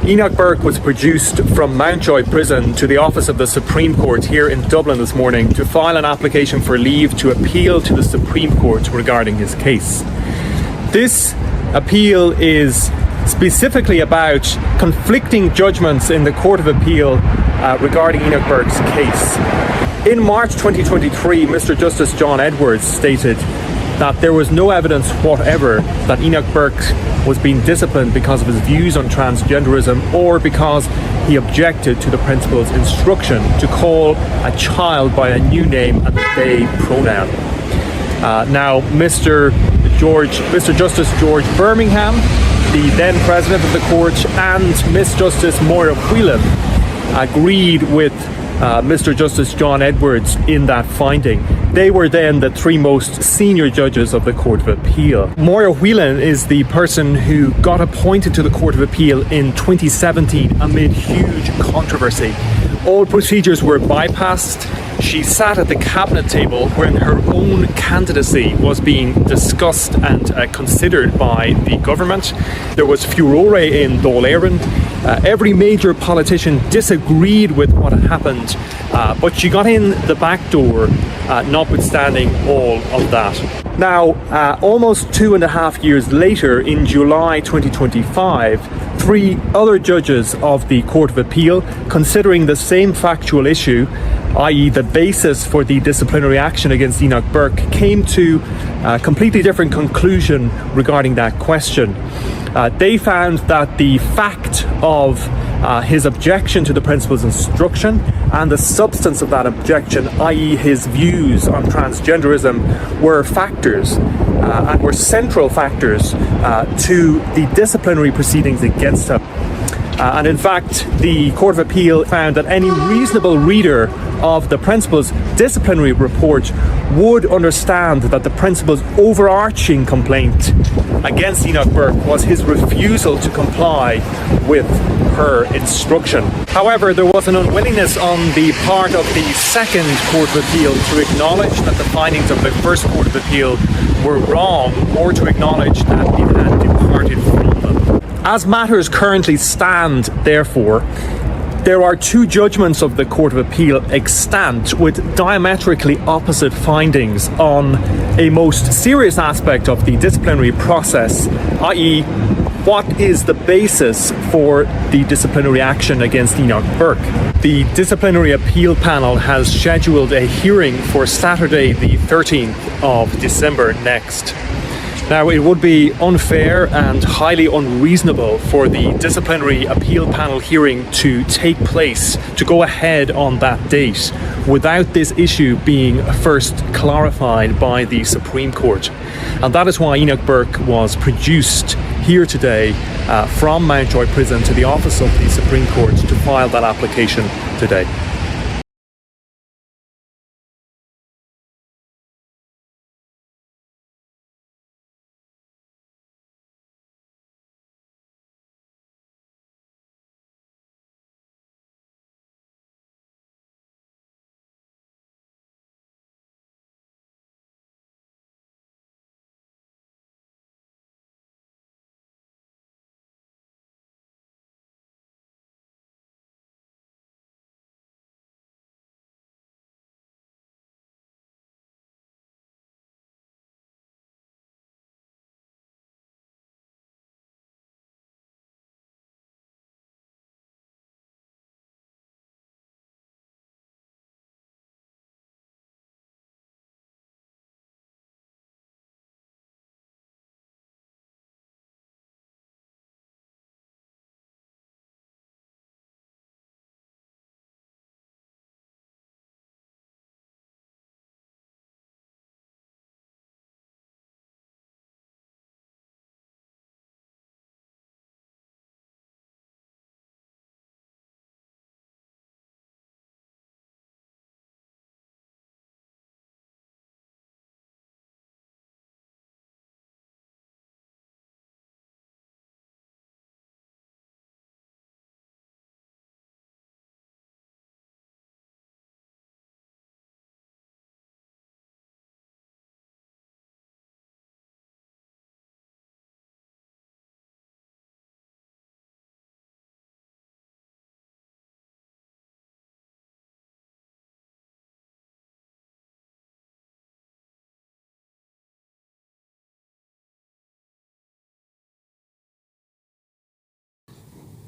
Enoch Burke was produced from Mountjoy Prison to the office of the Supreme Court here in Dublin this morning to file an application for leave to appeal to the Supreme Court regarding his case. This appeal is specifically about conflicting judgments in the Court of Appeal regarding Enoch Burke's case. In March 2023, Mr. Justice John Edwards stated that there was no evidence whatever that Enoch Burke was being disciplined because of his views on transgenderism or because he objected to the principal's instruction to call a child by a new name and they pronoun. Now, Mr. Justice George Birmingham, the then president of the court, and Miss Justice Moira Whelan agreed with Mr. Justice John Edwards in that finding. They were then the three most senior judges of the Court of Appeal. Moira Whelan is the person who got appointed to the Court of Appeal in 2017 amid huge controversy. All procedures were bypassed. She sat at the cabinet table when her own candidacy was being discussed and considered by the government. There was furore in Dáil Éireann. Every major politician disagreed with what had happened, but she got in the back door, notwithstanding all of that. Now, almost 2.5 years later, in July 2025, three other judges of the Court of Appeal, considering the same factual issue, i.e. the basis for the disciplinary action against Enoch Burke, came to a completely different conclusion regarding that question. They found that the fact of his objection to the principal's instruction and the substance of that objection, i.e. his views on transgenderism, were factors and were central factors to the disciplinary proceedings against him. And in fact, the Court of Appeal found that any reasonable reader of the principal's disciplinary report would understand that the principal's overarching complaint against Enoch Burke was his refusal to comply with her instruction. However, there was an unwillingness on the part of the second Court of Appeal to acknowledge that the findings of the first Court of Appeal were wrong, or to acknowledge that it had departed from them. As matters currently stand, therefore, there are two judgments of the Court of Appeal extant with diametrically opposite findings on a most serious aspect of the disciplinary process, i.e. what is the basis for the disciplinary action against Enoch Burke. The Disciplinary Appeal Panel has scheduled a hearing for Saturday the 13th of December next. Now, it would be unfair and highly unreasonable for the Disciplinary Appeal Panel hearing to take place, to go ahead on that date, without this issue being first clarified by the Supreme Court. And that is why Enoch Burke was produced here today from Mountjoy Prison to the office of the Supreme Court to file that application today.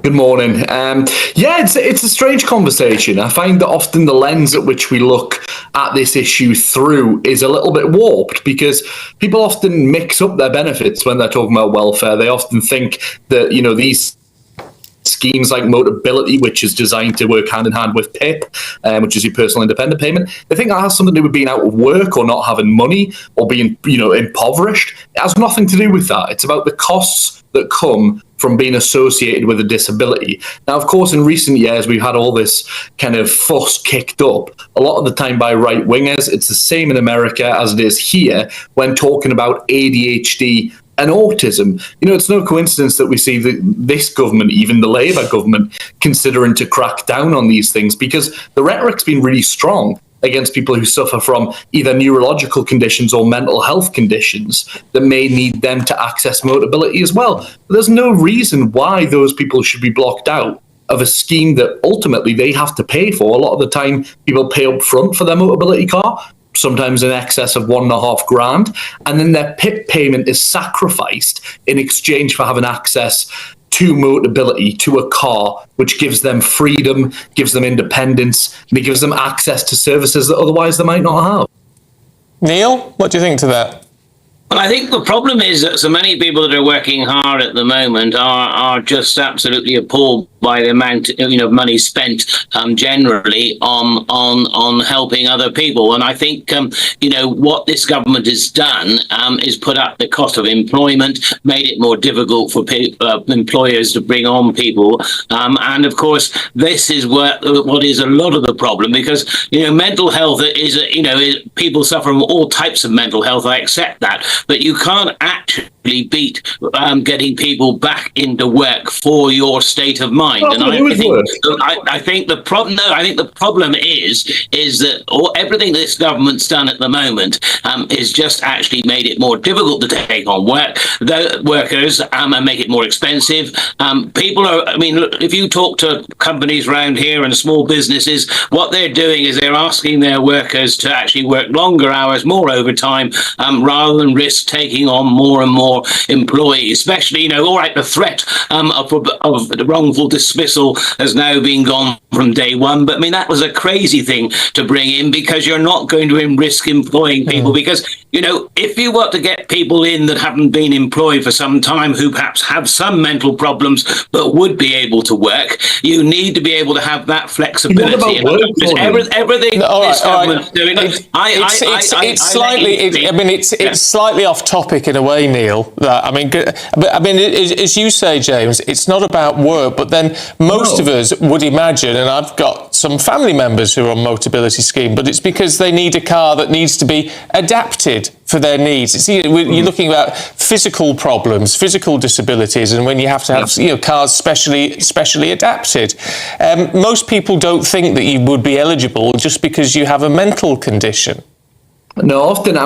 Good morning. It's a strange conversation. I find that often the lens at which we look at this issue through is a little bit warped because people often mix up their benefits when they're talking about welfare. They often think that, these schemes like Motability, which is designed to work hand in hand with PIP, which is your personal independent payment, they think that has something to do with being out of work or not having money or being, impoverished. It has nothing to do with that. It's about the costs that come from being associated with a disability. Now, of course, in recent years, we've had all this kind of fuss kicked up, a lot of the time by right-wingers. It's the same in America as it is here when talking about ADHD and autism. It's no coincidence that we see this government, even the Labour government, considering to crack down on these things because the rhetoric's been really strong against people who suffer from either neurological conditions or mental health conditions that may need them to access Motability as well. But there's no reason why those people should be blocked out of a scheme that ultimately they have to pay for. A lot of the time, people pay up front for their Motability car, sometimes in excess of $1,500, and then their PIP payment is sacrificed in exchange for having access to Motability, to a car, which gives them freedom, gives them independence, and it gives them access to services that otherwise they might not have. Neil, what do you think to that? Well, I think the problem is that so many people that are working hard at the moment are just absolutely appalled by the amount of money spent generally on helping other people. And I think what this government has done is put up the cost of employment, made it more difficult for employers to bring on people, and of course this is what is a lot of the problem, because mental health is people suffer from all types of mental health. I accept that. But you can't actually beat getting people back into work for your state of mind. And I think the problem. No, I think the problem is that everything this government's done at the moment is just actually made it more difficult to take on workers and make it more expensive. People are. I mean, if you talk to companies around here and small businesses, what they're doing is they're asking their workers to actually work longer hours, more overtime, rather than risk taking on more and more employees, especially, all right, the threat of the wrongful dismissal has now been gone from day one. But I mean, that was a crazy thing to bring in, because you're not going to risk employing people because, if you want to get people in that haven't been employed for some time, who perhaps have some mental problems but would be able to work, you need to be able to have that flexibility. Everything this government's doing. It's slightly off topic in a way, Neil. As you say, James, it's not about work, but then most of us would imagine, and I've got some family members who are on Motability scheme, but it's because they need a car that needs to be adapted for their needs. You're looking about physical problems, physical disabilities, and when you have to have cars specially adapted. Most people don't think that you would be eligible just because you have a mental condition. No, often,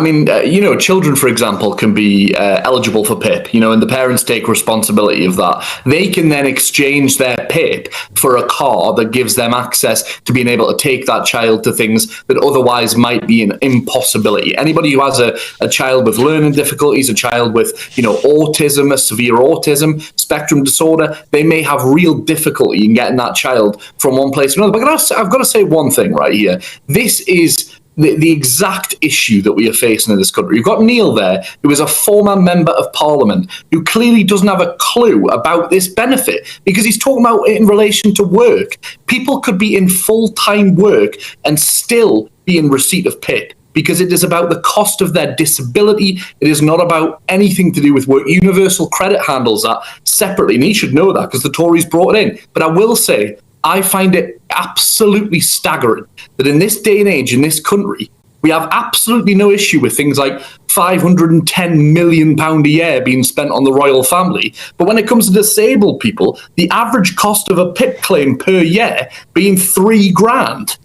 children, for example, can be eligible for PIP, and the parents take responsibility of that. They can then exchange their PIP for a car that gives them access to being able to take that child to things that otherwise might be an impossibility. Anybody who has a child with learning difficulties, a child with, autism, a severe autism spectrum disorder, they may have real difficulty in getting that child from one place to another. But I've got to say one thing right here. This is the exact issue that we are facing in this country. You've got Neil there, who is a former member of Parliament, who clearly doesn't have a clue about this benefit, because he's talking about it in relation to work. People could be in full-time work and still be in receipt of PIP, because it is about the cost of their disability. It is not about anything to do with work. Universal Credit handles that separately, and he should know that because the Tories brought it in. But I will say, I find it absolutely staggering that in this day and age, in this country, we have absolutely no issue with things like £510 million a year being spent on the royal family. But when it comes to disabled people, the average cost of a PIP claim per year being £3,000.